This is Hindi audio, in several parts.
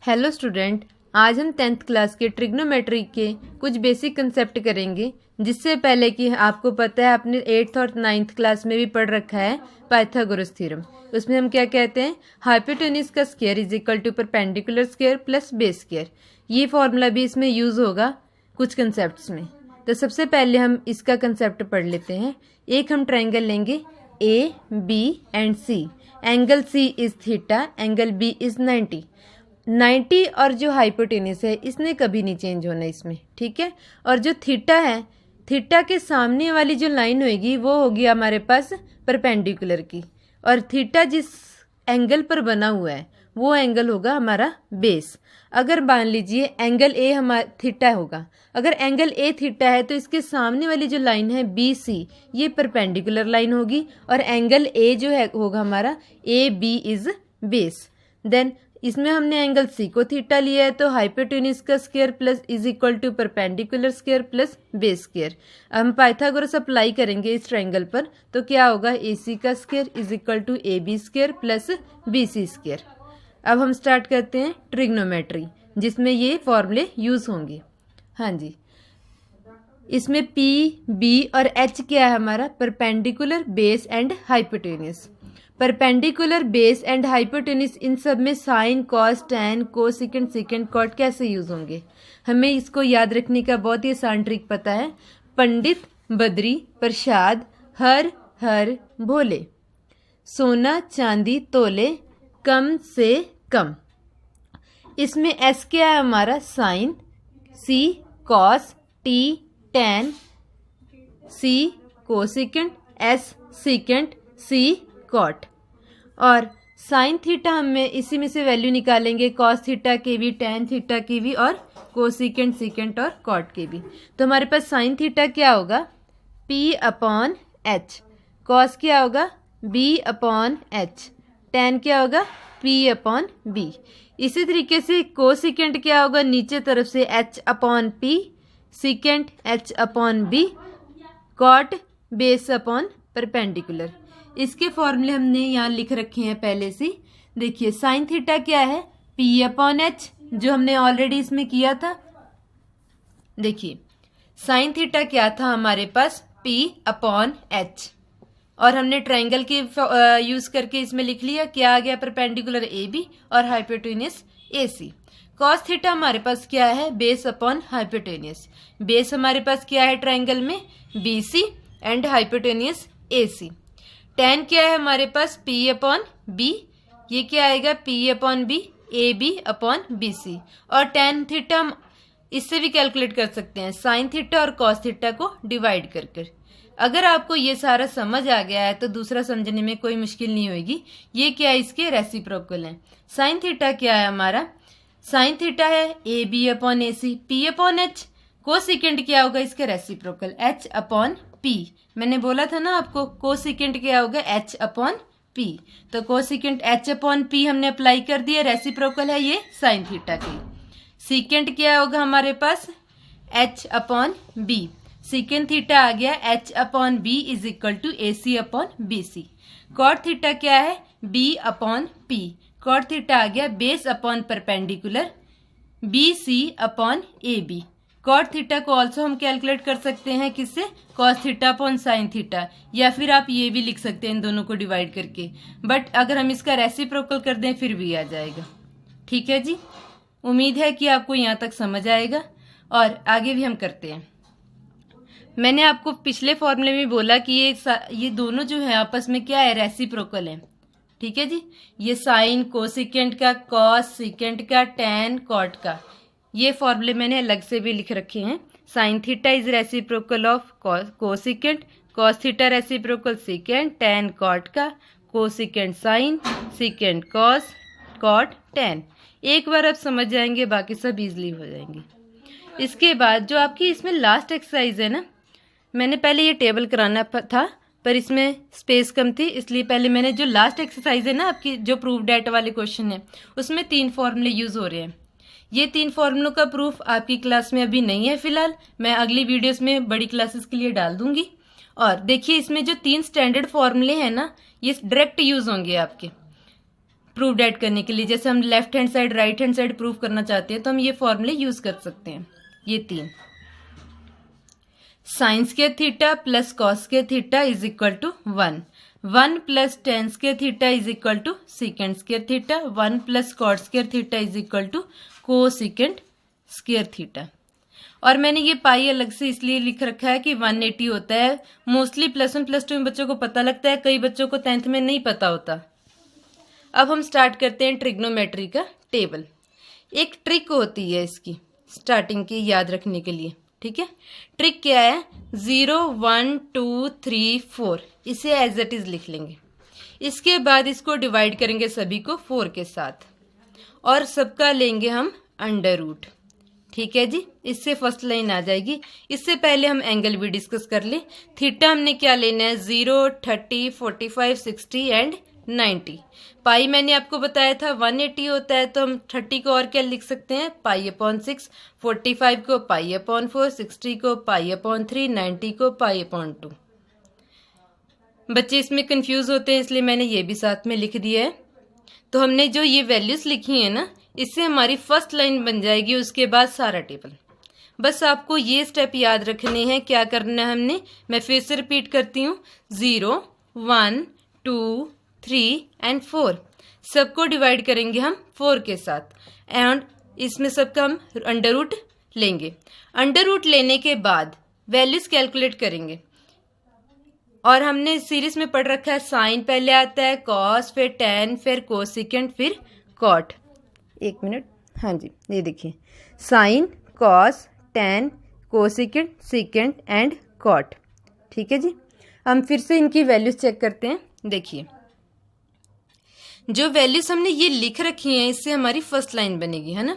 हेलो स्टूडेंट, आज हम 10th क्लास के ट्रिग्नोमेट्री के कुछ बेसिक कंसेप्ट करेंगे। जिससे पहले कि आपको पता है, आपने 8th और 9th क्लास में भी पढ़ रखा है पाइथागोरस थ्योरम। उसमें हम क्या कहते हैं, हाइपोटेन्यूज का square is equal to perpendicular square plus base square. ये फॉर्मूला भी इसमें यूज होगा कुछ कंसेप्ट में। तो सबसे पहले हम इसका कंसेप्ट पढ़ लेते हैं। एक हम ट्राइंगल लेंगे A B and C. Angle C is theta, angle B is 90 और जो हाइपोटेन्यूस है इसने कभी नहीं चेंज होना इसमें, ठीक है। और जो थीटा है, थीटा के सामने वाली जो लाइन होगी वो होगी हमारे पास परपेंडिकुलर की, और थीटा जिस एंगल पर बना हुआ है वो एंगल होगा हमारा बेस। अगर मान लीजिए एंगल ए हमारा थीटा होगा, अगर एंगल ए थीटा है तो इसके सामने वाली जो लाइन है बी सी, ये परपेंडिकुलर लाइन होगी, और एंगल ए जो है होगा हमारा A B is base. Then इसमें हमने एंगल सी को थीटा लिया है, तो हाइपोटेन्यूज का square plus is equal to perpendicular square plus base square. हम पाइथागोरस अप्लाई करेंगे इस ट्रायंगल पर, तो क्या होगा, ए सी का square is equal to A B square plus B C square. अब हम स्टार्ट करते हैं ट्रिग्नोमेट्री, जिसमें ये फॉर्मूले यूज होंगे। हाँ जी, इसमें पी बी और एच क्या है हमारा, perpendicular, base and hypotenuse. Perpendicular, base and hypotenuse, इन सब में sine, cos, tan, cosecant, secant, cot कैसे यूज होंगे, हमें इसको याद रखने का बहुत ही आसान ट्रिक पता है। पंडित, बद्री, प्रसाद, हर हर भोले, सोना चांदी तोले, कम से कम। इसमें एस क्या है हमारा, साइन, सी कॉस, टी टैन, सी कोसेकेंट, एस सीकेंट, सी कॉट। और साइन थीटा हमें इसी में से वैल्यू निकालेंगे, कॉस थीटा के भी, टैन थीटा की भी, और कोसेकेंट, सीकेंट और कॉट के भी। तो हमारे पास साइन थीटा क्या होगा, पी अपॉन एच, कॉस क्या होगा, बी अपॉन एच, टैन क्या होगा, पी अपॉन बी। इसी तरीके से कोसेकेंट क्या होगा, नीचे तरफ से H upon P, secant H upon B, cot base upon perpendicular. इसके फॉर्मूले हमने यहाँ लिख रखे हैं पहले से। देखिए साइन थीटा क्या है, पी अपॉन एच, जो हमने ऑलरेडी इसमें किया था। देखिए साइन थीटा क्या था हमारे पास, पी अपॉन एच, और हमने ट्रायंगल के यूज करके इसमें लिख लिया, क्या आ गया, परपेंडिकुलर ए बी और hypotenuse A C. Cos theta हमारे पास क्या है, बेस अपॉन हाइपोटेन्यूज। बेस हमारे पास क्या है ट्रायंगल में, B C and hypotenuse A C. Tan क्या है हमारे पास, पी अपॉन बी, ये क्या आएगा, P upon B, A B upon B C. और टैन थीटा हम इससे भी कैलकुलेट कर सकते हैं, साइन थीटा और कॉस थीटा को डिवाइड कर कर। अगर आपको ये सारा समझ आ गया है तो दूसरा समझने में कोई मुश्किल नहीं होगी। ये क्या है, इसके रेसिप्रोकल है। साइन थीटा क्या है हमारा, साइन थीटा है A B upon A C, P upon H. Cosecant क्या होगा इसके रेसिप्रोकल, एच अपॉन पी। मैंने बोला था ना आपको, कोसेकेंट क्या होगा, एच अपॉन पी। तो कोसेकेंट एच अपॉन पी हमने अप्लाई कर दिया, रेसिप्रोकल है ये साइन थीटा की। सीकेंट क्या होगा हमारे पास, H upon B. Secant theta आ गया H upon B is equal to A C upon B C. Cot theta क्या है, B upon P. Cot theta आ गया base upon perpendicular, B C upon A B. Cot theta को ऑल्सो हम कैलकुलेट कर सकते हैं किससे, cos theta upon sine theta, या फिर आप ये भी लिख सकते हैं इन दोनों को डिवाइड करके। बट अगर हम इसका रेसिप्रोकल कर दें फिर भी आ जाएगा। ठीक है जी, उम्मीद है कि आपको यहाँ तक समझ आएगा, और आगे भी हम करते हैं। मैंने आपको पिछले फॉर्मूले में बोला कि ये दोनों जो है आपस में क्या है, रेसिप्रोकल है। ठीक है जी, ये साइन कोसेकेंट का, कॉस सीकेंट का, टैन कॉट का, ये फॉर्मूले मैंने अलग से भी लिख रखे हैं। Sine theta is reciprocal of cosecant, cos theta reciprocal secant, tan cot का, cosecant sine, secant cos, cot tan. एक बार आप समझ जाएंगे, बाकी सब इजली हो जाएंगे। इसके बाद जो आपकी इसमें लास्ट एक्सरसाइज है ना, मैंने पहले ये टेबल कराना था पर इसमें स्पेस कम थी, इसलिए पहले मैंने जो लास्ट एक्सरसाइज है ना आपकी, जो प्रूफ डेट वाले क्वेश्चन है, उसमें 3 फॉर्मूले यूज हो रहे हैं। ये 3 फॉर्मूलों का प्रूफ आपकी क्लास में अभी नहीं है फिलहाल, मैं अगली वीडियोस में बड़ी क्लासेस के लिए डाल दूंगी। और देखिए इसमें जो 3 स्टैंडर्ड फॉर्मूले हैं ना, ये डायरेक्ट यूज होंगे आपके। प्रूव डेट करने के लिए, जैसे हम left hand side right hand side prove करना चाहते हैं तो हम ये फॉर्मूले यूज कर सकते हैं। ये 3 sine square theta plus cos square theta is equal to 1 plus tan square theta is equal to secant square theta 1 plus cot square theta is equal to cosecant square theta. और मैंने ये पाई अलग से इसलिए लिख रखा है कि 180 होता है। मोस्टली प्लस 1 प्लस 2 में बच्चों को पता लगता है, कई बच्चों को 10th में नहीं पता होता। अब हम स्टार्ट करते हैं ट्रिग्नोमेट्री का टेबल। एक ट्रिक होती है इसकी स्टार्टिंग की याद रखने के लिए, ठीक है। ट्रिक क्या है, 0 1 2 3 4 इसे एज इट इज लिख लेंगे। इसके बाद इसको डिवाइड करेंगे सभी को 4 के साथ और सबका लेंगे हम अंडर रूट, ठीक है जी। इससे फर्स्ट लाइन आ जाएगी। इससे पहले हम एंगल भी डिस्कस कर ले। थीटा हमने क्या लेना है, 0 30 45 60 एंड 90। पाई मैंने आपको बताया था 180 होता है, तो हम 30 को और क्या लिख सकते हैं, पाई अपॉन 6, 45 को पाई अपॉन 4, 60 को पाई अपॉन 3, 90 को पाई अपॉन 2। बच्चे इसमें कंफ्यूज होते हैं इसलिए मैंने ये भी साथ में लिख दिया है। तो हमने जो ये वैल्यूज लिखी है ना, इससे हमारी फर्स्ट लाइन बन जाएगी, उसके बाद सारा टेबल। बस आपको ये स्टेप याद रखने हैं। क्या करना है हमने, मैं फिर से रिपीट करती हूँ, 0 1 2 3 एंड 4 सबको डिवाइड करेंगे हम 4 के साथ एंड इसमें सबका हम अंडर रूट लेंगे। अंडर रूट लेने के बाद वैल्यूज कैलकुलेट करेंगे। और हमने सीरीज में पढ़ रखा है, साइन पहले आता है, कॉस, फिर टेन, फिर कोसेकेंड, फिर कॉट। एक मिनट, हाँ जी, ये देखिए, sine, cos, tan, cosecant, secant and cot, ठीक है जी। हम फिर से इनकी वैल्यूज चेक करते हैं। देखिए, जो वैल्यूज हमने ये लिख रखी हैं इससे हमारी फर्स्ट लाइन बनेगी, है ना।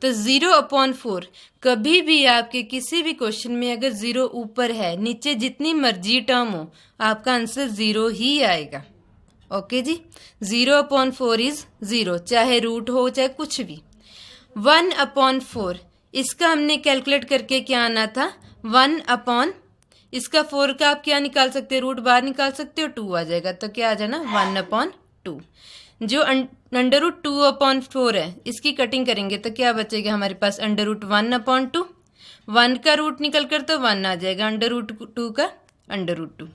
तो 0/4 कभी भी आपके किसी भी क्वेश्चन में अगर 0 ऊपर है, नीचे जितनी मर्जी टर्म हो, आपका आंसर 0 ही आएगा। ओके जी, 0/4 इज 0, चाहे रूट हो चाहे कुछ भी। 1/4 इसका हमने कैलकुलेट करके क्या आना था, 1/ इसका 4 का आप क्या निकाल सकते हो, रूट बाहर निकाल सकते हो, 2 आ जाएगा। तो क्या आ जाना, 1/2। जो अंडर रूट 2/4 है इसकी कटिंग करेंगे तो क्या बचेगा हमारे पास, अंडर रूट 1/2। 1 का रूट निकल कर तो 1 आ जाएगा, अंडर रूट 2 का अंडर रूट 2।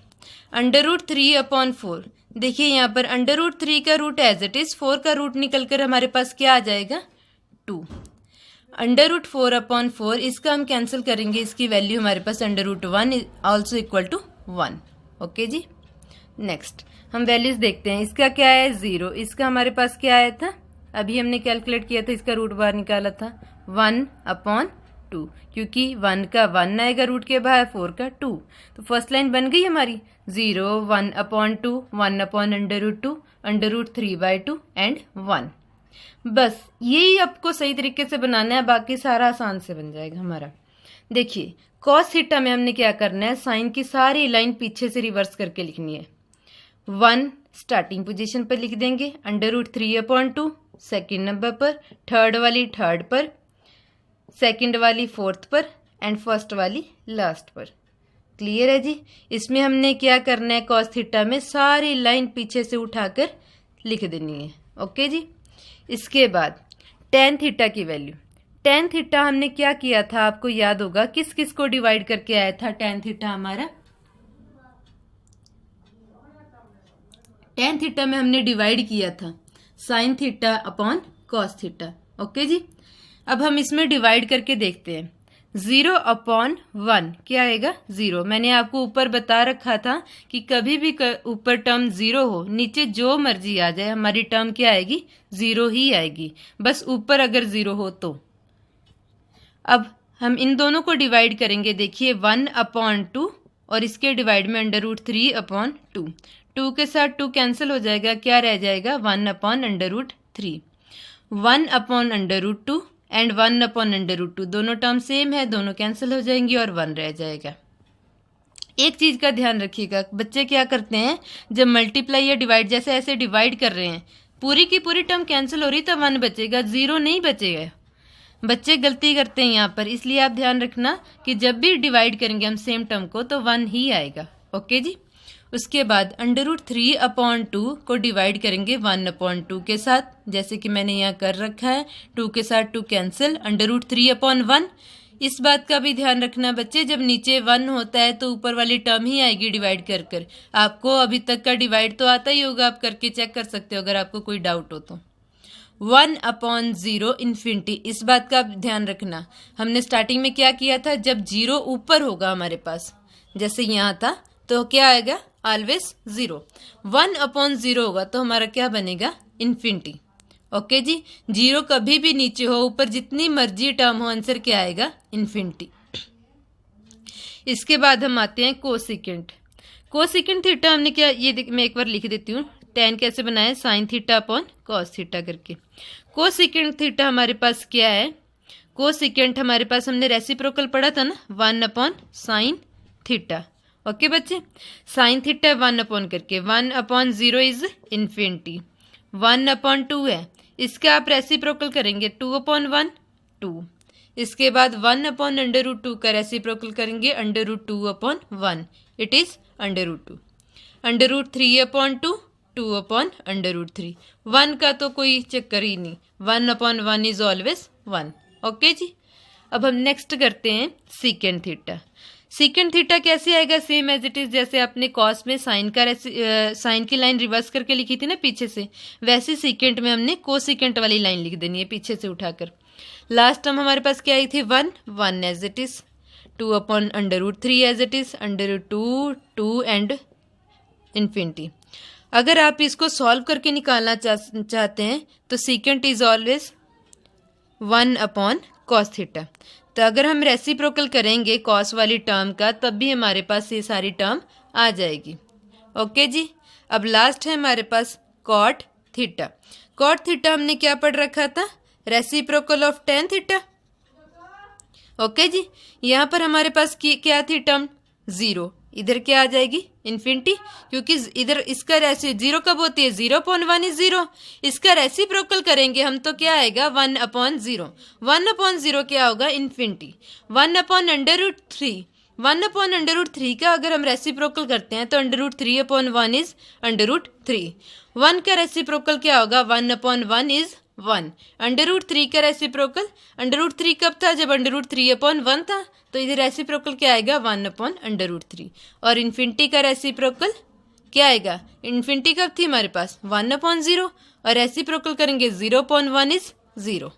अंडर रूट 3/4, देखिए यहाँ पर अंडर रूट 3 का रूट एज इट इज, 4 का रूट निकल कर हमारे पास क्या आ जाएगा, 2। अंडर रूट 4/4 इसका हम कैंसिल करेंगे, इसकी वैल्यू हमारे पास under root 1 also equal to 1। Okay जी, नेक्स्ट हम वैल्यूज देखते हैं। इसका क्या है, 0, इसका हमारे पास क्या आया था, अभी हमने कैलकुलेट किया था, इसका रूट बाहर निकाला था 1/2, क्योंकि 1 का 1 आएगा रूट के बाहर, 4 का 2। तो फर्स्ट लाइन बन गई हमारी, 0 1/2 1/√2 अंडर रूट 3/2 एंड 1। बस यही आपको सही तरीके से बनाना है, बाकी सारा आसान से बन जाएगा हमारा। देखिए, कॉस थीटा में हमने क्या करना है, साइन की सारी लाइन पीछे से रिवर्स करके लिखनी है। 1 स्टार्टिंग पोजीशन पर लिख देंगे, अंडर रूट 3/2 सेकेंड नंबर पर, थर्ड वाली थर्ड पर, सेकेंड वाली फोर्थ पर एंड फर्स्ट वाली लास्ट पर। क्लियर है जी। इसमें हमने क्या करना है, कॉस थीटा में सारी लाइन पीछे से उठाकर लिख देनी है। ओके जी। इसके बाद टेन थीटा की वैल्यू, टेन थीटा हमने क्या किया था आपको याद होगा, किस किस को डिवाइड करके आया था टेन थीटा हमारा, टेन थीटा में हमने डिवाइड किया था sine theta upon cos theta. Okay जी, अब हम इसमें डिवाइड करके देखते हैं। 0/1 क्या आएगा, 0। मैंने आपको ऊपर बता रखा था कि कभी भी ऊपर टर्म 0 हो, नीचे जो मर्जी आ जाए, हमारी टर्म क्या आएगी, 0 ही आएगी, बस ऊपर अगर 0 हो तो। अब हम इन दोनों को डिवाइड करेंगे। देखिए 1/2 और इसके डिवाइड में अंडर रूट 3/2, 2 के साथ 2 कैंसिल हो जाएगा, क्या रह जाएगा, 1/√3, 1/√2 एंड 1/√2, दोनों टर्म सेम है, दोनों कैंसिल हो जाएंगी और 1 रह जाएगा। एक चीज का ध्यान रखिएगा, बच्चे क्या करते हैं जब मल्टीप्लाई या डिवाइड जैसे ऐसे डिवाइड कर रहे हैं, पूरी की पूरी टर्म कैंसिल हो रही तो 1 बचेगा, 0 नहीं बचेगा। बच्चे गलती करते हैं यहाँ पर, इसलिए आप ध्यान रखना कि जब भी डिवाइड करेंगे हम सेम टर्म को तो 1 ही आएगा। ओके जी, उसके बाद √3/2 को डिवाइड करेंगे 1/2 के साथ, जैसे कि मैंने यहाँ कर रखा है। 2 के साथ 2 कैंसिल, √3/1। इस बात का भी ध्यान रखना बच्चे, जब नीचे 1 होता है तो ऊपर वाली टर्म ही आएगी डिवाइड कर कर। आपको अभी तक का डिवाइड तो आता ही होगा, आप करके चेक कर सकते हो अगर आपको कोई डाउट हो तो। 1/0 इन्फिनिटी, इस बात का ध्यान रखना। हमने स्टार्टिंग में क्या किया था, जब 0 ऊपर होगा हमारे पास, जैसे यहाँ था, तो क्या आएगा, ऑलवेज 0। 1/0 होगा तो हमारा क्या बनेगा, इन्फिनिटी। ओके जी, 0 कभी भी नीचे हो, ऊपर जितनी मर्जी टर्म हो, आंसर क्या आएगा, इन्फिनिटी। इसके बाद हम आते हैं कोसिकेंट। कोसिकेंट थीटा हमने क्या, ये मैं एक बार लिख देती हूँ, tan कैसे बनाया, sin θ/cos θ करके। कोसिकेंट थीटा हमारे पास क्या है, कोसिकेंट हमारे पास हमने रेसिप्रोकल पढ़ा था ना, 1/sin θ। ओके बच्चे, sin θ 1 करके, 1/0 इज इन्फिनिटी, 1/2 है, इसका आप रेसिप्रोकल करेंगे 2/1, 2। इसके बाद 1/√2 का रेसिप्रोकल करेंगे √2/1, इट इज √2। √3/2, 2/√3। 1 का तो कोई चक्कर ही नहीं, 1/1 इज ऑलवेज 1। ओके जी, अब हम नेक्स्ट करते हैं सीकेंट थीटा। सीकेंट थीटा कैसे आएगा, सेम एज इट इज जैसे आपने कॉस में साइन की लाइन रिवर्स करके लिखी थी ना पीछे से, वैसे सीकेंट में हमने कोसिकेंट वाली लाइन लिख देनी है पीछे से उठाकर। लास्ट टर्म हमारे पास क्या आई थी, 1 as it is, 2/√3 as it is, √2, 2 and infinity. अगर आप इसको सॉल्व करके निकालना चाहते हैं तो सीकेंट इज ऑलवेज 1/cos θ। तो अगर हम रेसिप्रोकल करेंगे कॉस वाली टर्म का, तब भी हमारे पास ये सारी टर्म आ जाएगी। ओके जी, अब लास्ट है हमारे पास कॉट थीटा। कॉट थीटा हमने क्या पढ़ रखा था, रेसिप्रोकल ऑफ tan θ। ओके जी, यहाँ पर हमारे पास क्या थी टर्म, 0, इधर क्या आ जाएगी, इन्फिनिटी, क्योंकि इधर इसका 0 कब होती है, 0/1 इज 0। इसका रेसिप्रोकल करेंगे हम तो क्या आएगा, 1/0। 1/0 क्या होगा, इन्फिनिटी। 1/√3, 1/√3 का अगर हम रेसिप्रोकल करते हैं तो √3/1 इज √3। 1 का रेसिप्रोकल क्या होगा, 1/1 इज 1। √3 का रेसिप्रोकल, √3 कब था, जब √3/1 था, तो इधर रेसिप्रोकल क्या आएगा, 1/√3। और इन्फिनिटी का रेसिप्रोकल क्या आएगा, इन्फिनिटी कब थी हमारे पास, 1/0, और रेसिप्रोकल करेंगे 0/1 इज 0।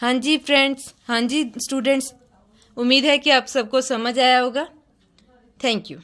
हाँ जी फ्रेंड्स, हाँ जी स्टूडेंट्स, उम्मीद है कि आप सबको समझ आया होगा। Thank you.